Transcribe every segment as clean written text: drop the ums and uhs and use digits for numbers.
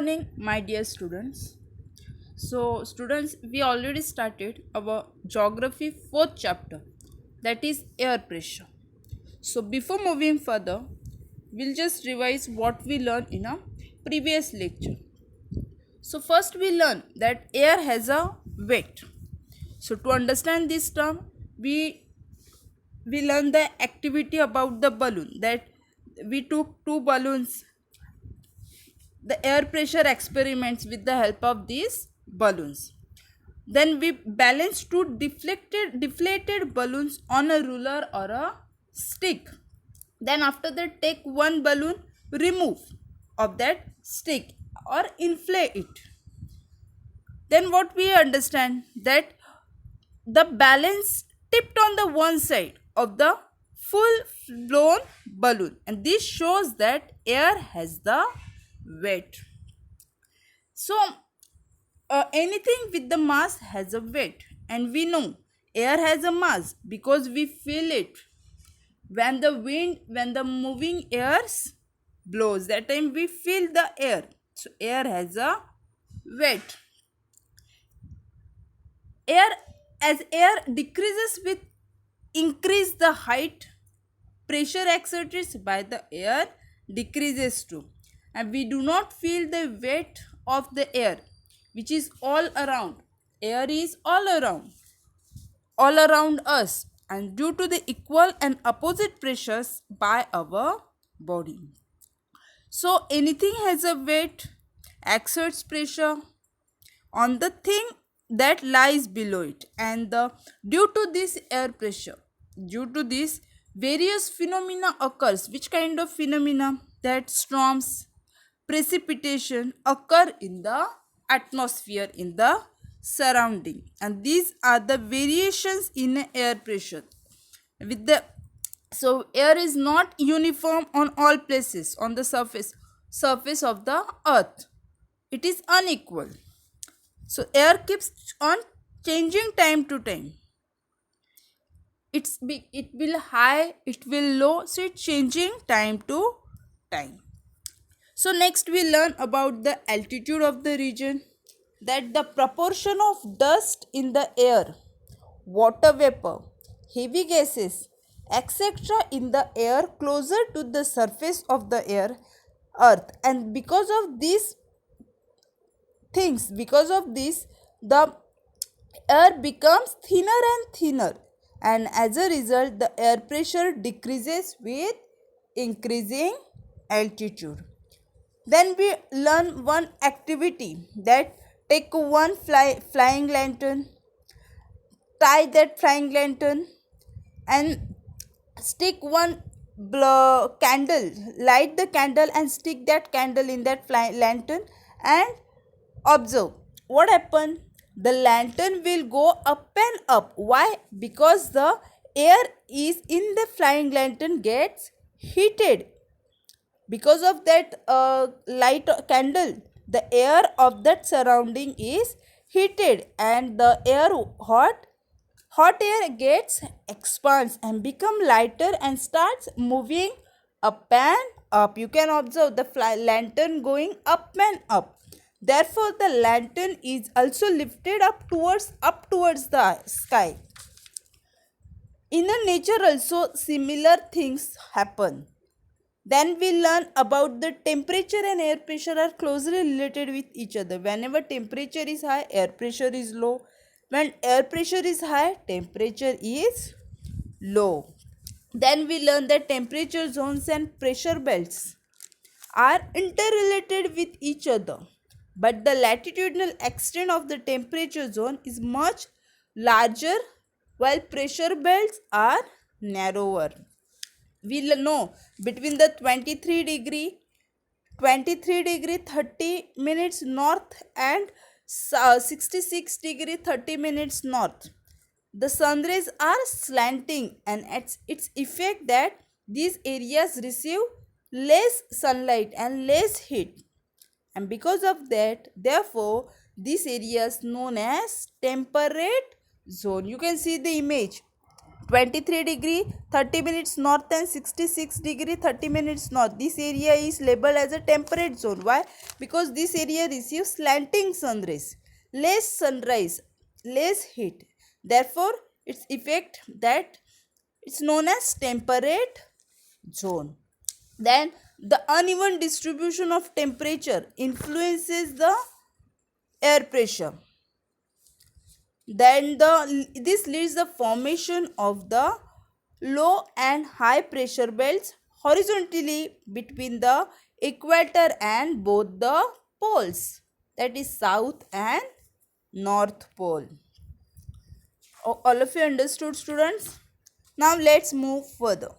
Morning, my dear students. So, students, we already started our geography fourth chapter, that is air pressure. So, before moving further, we'll just revise what we learned in a previous lecture. So, first we learn that air has a weight. So, to understand this term, we learn the activity about the balloon, that we took two balloons, the air pressure experiments with the help of these balloons. Then we balance two deflated balloons on a ruler or a stick. Then after that, take one balloon, remove of that stick or inflate it. Then what we understand, that the balance tipped on the one side of the full blown balloon, and this shows that air has the weight. So anything with the mass has a weight, and we know air has a mass because we feel it when the moving airs blows, that time we feel the air. So air has a weight. Air as air decreases with increase the height, pressure exerted by the air decreases too, and we do not feel the weight of the air, which is all around. Air is all around us, and due to the equal and opposite pressures by our body. So anything has a weight exerts pressure on the thing that lies below it, and due to this air pressure, due to this, various phenomena occurs. Which kind of phenomena? That storms, precipitation occur in the atmosphere, in the surrounding, and these are the variations in air pressure. With the So air is not uniform on all places on the surface of the earth. It is unequal. So air keeps on changing time to time. It will high, it will low, so it's changing time to time. So next we learn about the altitude of the region, that the proportion of dust in the air, water vapor, heavy gases, etc. in the air closer to the surface of the earth, and because of this, the air becomes thinner and thinner, and as a result the air pressure decreases with increasing altitude. Then we learn one activity, that take one flying lantern, tie that flying lantern, and stick one candle, light the candle and stick that candle in that lantern, and observe what happened. The lantern will go up and up. Why? Because the air is in the flying lantern gets heated. Because of that light candle, the air of that surrounding is heated, and the hot air gets expands and become lighter and starts moving up and up. You can observe the lantern going up and up. Therefore the lantern is also lifted up towards the sky. In the nature also similar things happen. Then we learn about the temperature and air pressure are closely related with each other. Whenever temperature is high, air pressure is low. When air pressure is high, temperature is low. Then we learn that temperature zones and pressure belts are interrelated with each other, but the latitudinal extent of the temperature zone is much larger, while pressure belts are narrower. We know between the 23 degree 30 minutes north and 66 degree 30 minutes north, the sun rays are slanting, and its effect that these areas receive less sunlight and less heat, and because of that, therefore this area is known as temperate zone. You can see the image. 23 degree 30 minutes north and 66 degree 30 minutes north. This area is labeled as a temperate zone. Why? Because this area receives slanting sun rays, less sunrise, less heat. Therefore, its effect that it's known as temperate zone. Then the uneven distribution of temperature influences the air pressure. Then this leads the formation of the low and high pressure belts horizontally between the equator and both the poles, that is south and north pole. All of you understood, students? Now let's move further.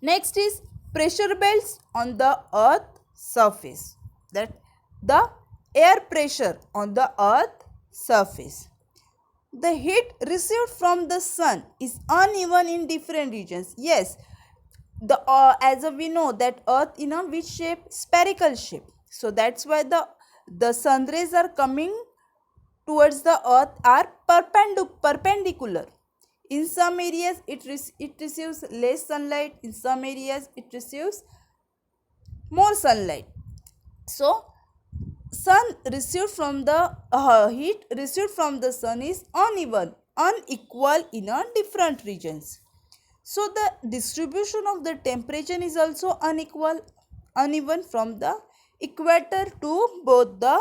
Next is pressure belts on the earth surface, that the air pressure on the earth surface. The heat received from the sun is uneven in different regions. Yes, the as we know that earth in a which shape? Spherical shape. So that's why the sun rays are coming towards the earth are perpendicular. In some areas it receives less sunlight, in some areas it receives more sunlight. So sun received from the heat received from the sun is unequal in a different regions. So the distribution of the temperature is also uneven from the equator to both the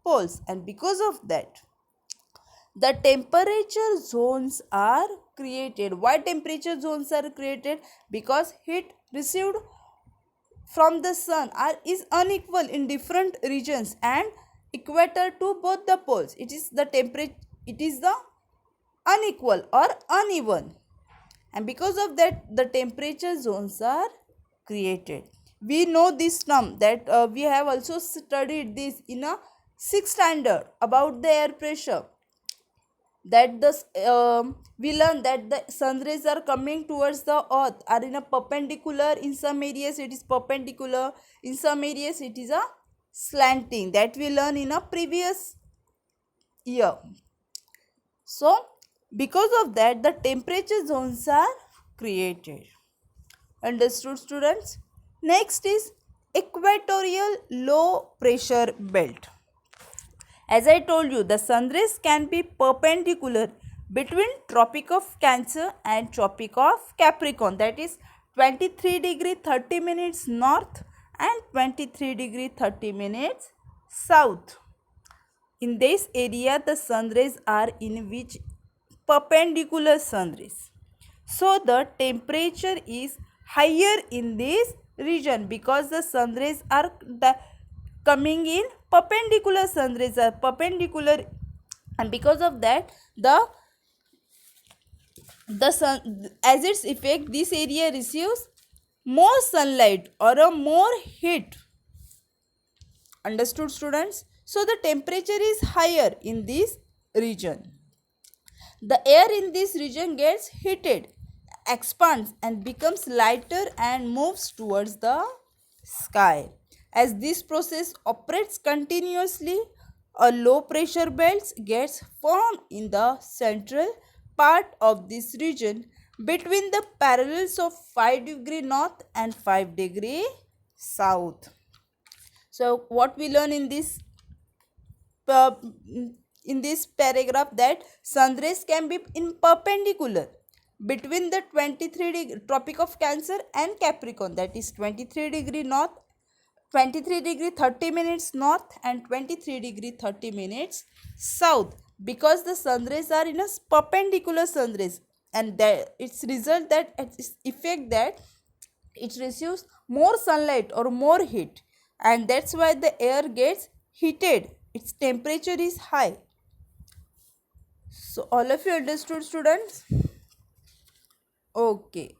poles, and because of that the temperature zones are created. Why temperature zones are created? Because heat received from the sun is unequal in different regions and equator to both the poles. It is the unequal or uneven, and because of that the temperature zones are created. We know this term that we have also studied this in a 6th standard about the air pressure, that we learn that the sun rays are coming towards the earth are in a perpendicular. In some areas it is perpendicular, in some areas it is a slanting, that we learn in a previous year. So because of that the temperature zones are created. Understood, students? Next is equatorial low pressure belt. As I told you, the sun rays can be perpendicular between Tropic of Cancer and Tropic of Capricorn, that is 23 degree 30 minutes north and 23 degree 30 minutes south. In this area the sun rays are in which perpendicular sun rays. So the temperature is higher in this region because the sun rays are coming in perpendicular. Sun rays are perpendicular, and because of that the sun, as its effect, this area receives more sunlight or a more heat. Understood, students? So the temperature is higher in this region. The air in this region gets heated, expands and becomes lighter and moves towards the sky. As this process operates continuously, a low pressure belt gets formed in the central part of this region between the parallels of 5 degree north and 5 degree south. So what we learn in this paragraph, that sun rays can be in perpendicular between the 23 degree Tropic of Cancer and Capricorn, that is 23 degree north, 23 degree 30 minutes north and 23 degree 30 minutes south, because the sun rays are in a perpendicular sun rays, and that its result that its effect that it receives more sunlight or more heat, and that's why the air gets heated, its temperature is high. So all of you understood, students? Okay.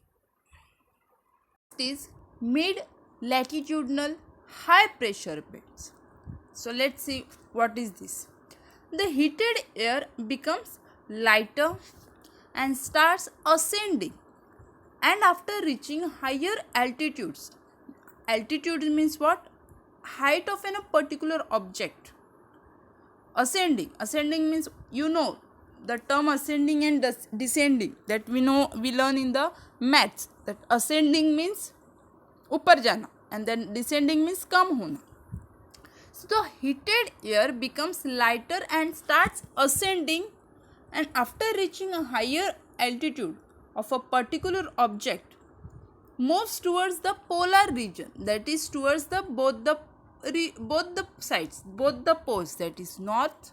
Next is mid latitudinal high pressure belts. So let's see what is this. The heated air becomes lighter and starts ascending, and after reaching higher altitudes, altitude means what? Height of a particular object. Ascending means, you know, the term ascending and descending, that we know, we learn in the maths, that ascending means ऊपर जाना and then descending means कम होना. So the heated air becomes lighter and starts ascending, and after reaching a higher altitude of a particular object moves towards the polar region, that is towards the both the sides, both the poles, that is north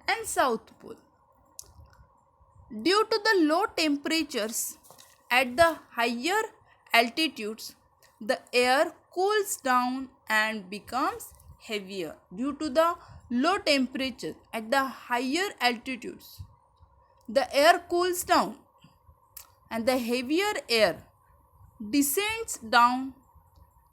and south pole. Due to the low temperatures at the higher altitudes, the air cools down and becomes heavier. Due to the low temperature at the higher altitudes, the air cools down and the heavier air descends down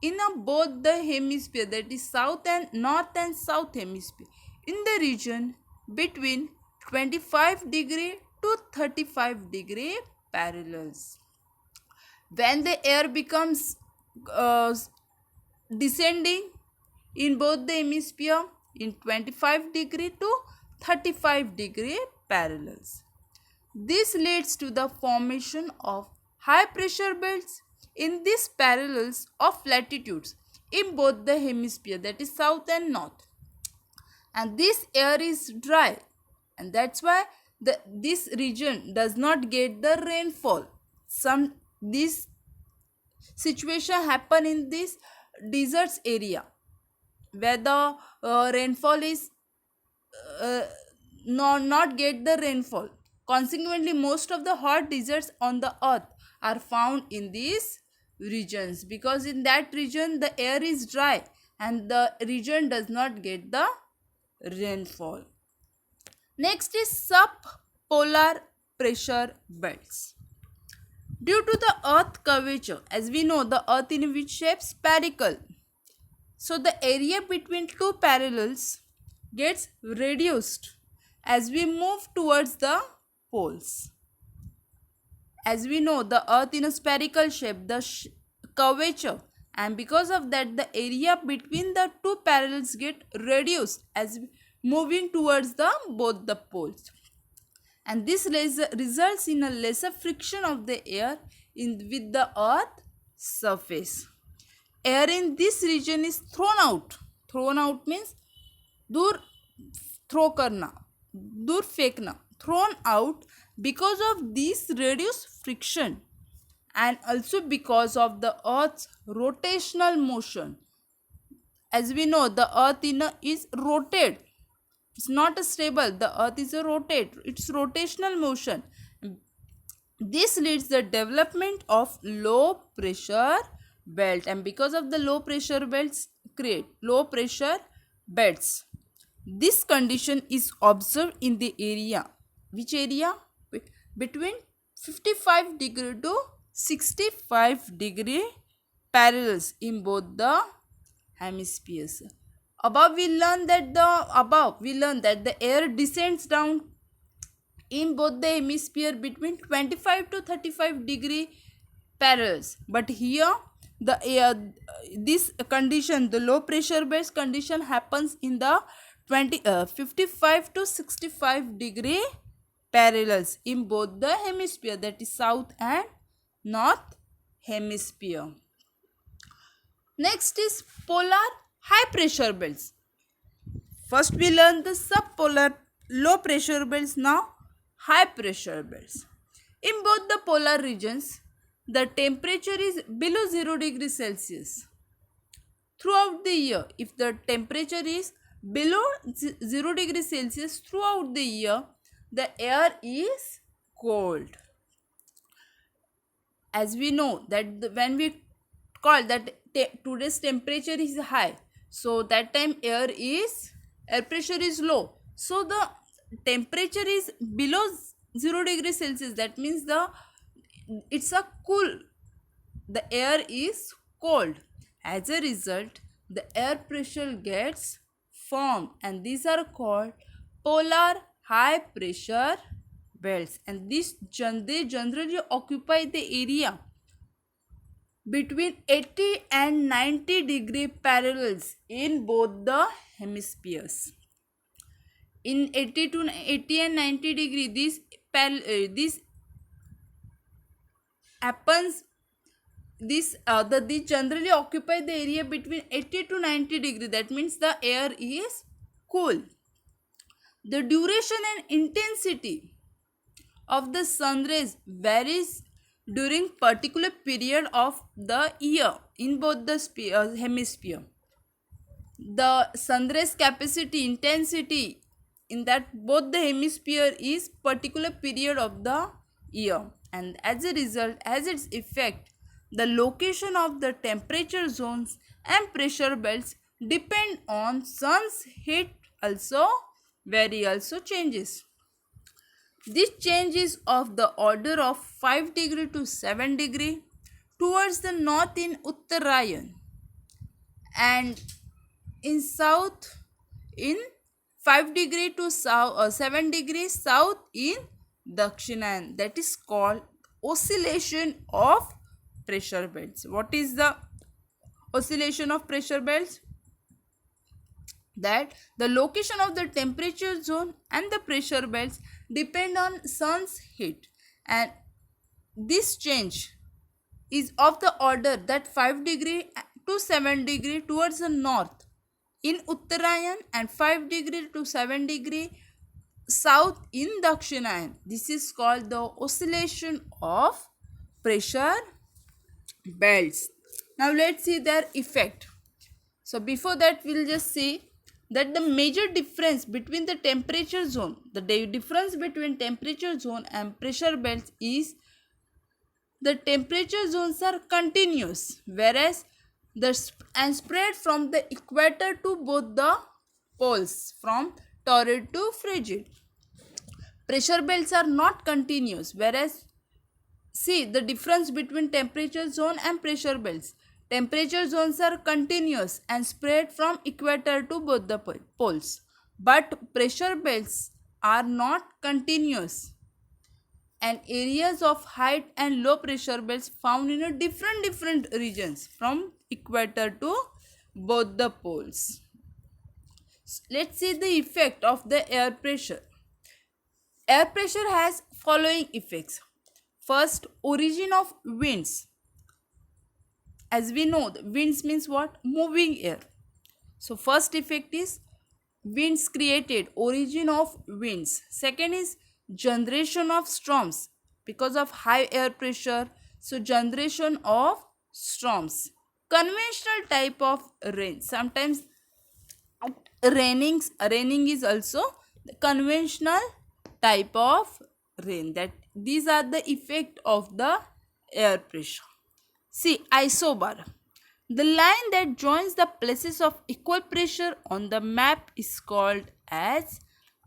in both the hemisphere, that is south and north and south hemisphere, in the region between 25 degree to 35 degree parallels. When the air becomes descending in both the hemisphere in 25 degree to 35 degree parallels, this leads to the formation of high pressure belts in these parallels of latitudes in both the hemisphere, that is south and north. And this air is dry, and that's why this region does not get the rainfall. This situation happen in this deserts area where the rainfall is not get the rainfall. Consequently, most of the hot deserts on the earth are found in these regions, because in that region the air is dry and the region does not get the rainfall. Next is subpolar pressure belts. Due to the earth curvature, as we know, the earth in which shape? Spherical. So the area between two parallels gets reduced as we move towards the poles. As we know, the earth in a spherical shape, the curvature, and because of that the area between the two parallels get reduced as moving towards the both the poles, and this results in a lesser friction of the air with the earth surface. Air in this region is thrown out. Thrown out means दूर throw करना, दूर फेंकना, thrown out because of this reduced friction and also because of the earth's rotational motion. As we know, the earth is rotated. It's not a stable. The earth is a rotate. It's rotational motion. This leads the development of low pressure belt, and because of the low pressure belts create low pressure beds. This condition is observed in the area. Which area? Between 55 degree to 65 degree parallels in both the hemispheres. Above we learn that the air descends down in both the hemisphere between 25 to 35 degree parallels. But here the air, this condition, the low pressure base condition, happens in the 55 to 65 degree parallels in both the hemisphere, that is south and north hemisphere. Next is polar high pressure belts. First we learn the subpolar low pressure belts, now high pressure belts. In both the polar regions, the temperature is below 0 degrees Celsius. Throughout the year, if the temperature is below 0 degrees Celsius throughout the year, the air is cold. As we know that when we call that today's temperature is high, so that time air pressure is low, so the temperature is below 0 degrees Celsius. That means it's a cool, the air is cold. As a result, the air pressure gets formed, and these are called polar high pressure belts, and they generally occupy the area between 80 and 90 degree parallels in both the hemispheres. in 80 and 90 degree, this happens. These generally occupy the area between 80 to 90 degree. That means the air is cool. The duration and intensity of the sun rays varies during particular period of the year in both the hemisphere. The sun rays capacity, intensity in that both the hemisphere is particular period of the year, and as a result, as its effect, the location of the temperature zones and pressure belts depend on sun's heat also vary, also changes. This change is of the order of 5 degree to 7 degree towards the north in Uttarayan, and in south in 5 degree to 7 degree south in Dakshinayan. That is called oscillation of pressure belts. What is the oscillation of pressure belts? That the location of the temperature zone and the pressure belts depend on sun's heat, and this change is of the order that 5 degree to 7 degree towards the north in Uttarayan and 5 degree to 7 degree south in Dakshinayan. This is called the oscillation of pressure belts. Now let's see their effect. So before that, we'll just see that the major difference between the temperature zone, the difference between temperature zone and pressure belts is the temperature zones are continuous, whereas and spread from the equator to both the poles, from torrid to frigid. Pressure belts are not continuous, whereas see the difference between temperature zone and pressure belts. Temperature zones are continuous and spread from equator to both the poles, but pressure belts are not continuous, and areas of high and low pressure belts found in a different regions from equator to both the poles. Let's see the effect of the air pressure. Air pressure has following effects. First, origin of winds. As we know, the winds means what? Moving air. So first effect is winds created, origin of winds. Second is generation of storms because of high air pressure. So generation of storms. Conventional type of rain. Sometimes raining is also the conventional type of rain. That these are the effect of the air pressure. See, isobar. The line that joins the places of equal pressure on the map is called as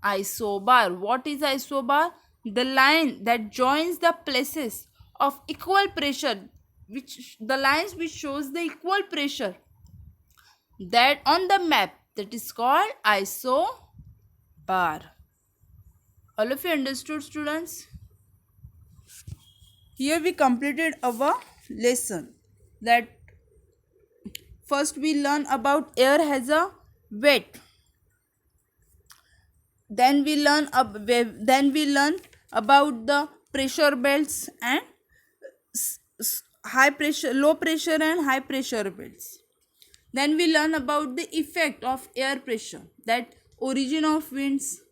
isobar. What is isobar? The line that joins the places of equal pressure, which the lines which shows the equal pressure that on the map, that is called isobar. All of you understood, students? Here we completed our lesson. That first we learn about air has a weight. Then we learn about the pressure belts and high pressure, low pressure and high pressure belts. Then we learn about the effect of air pressure, that origin of winds,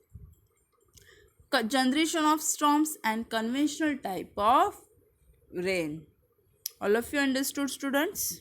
generation of storms and conventional type of rain. All of you understood, students?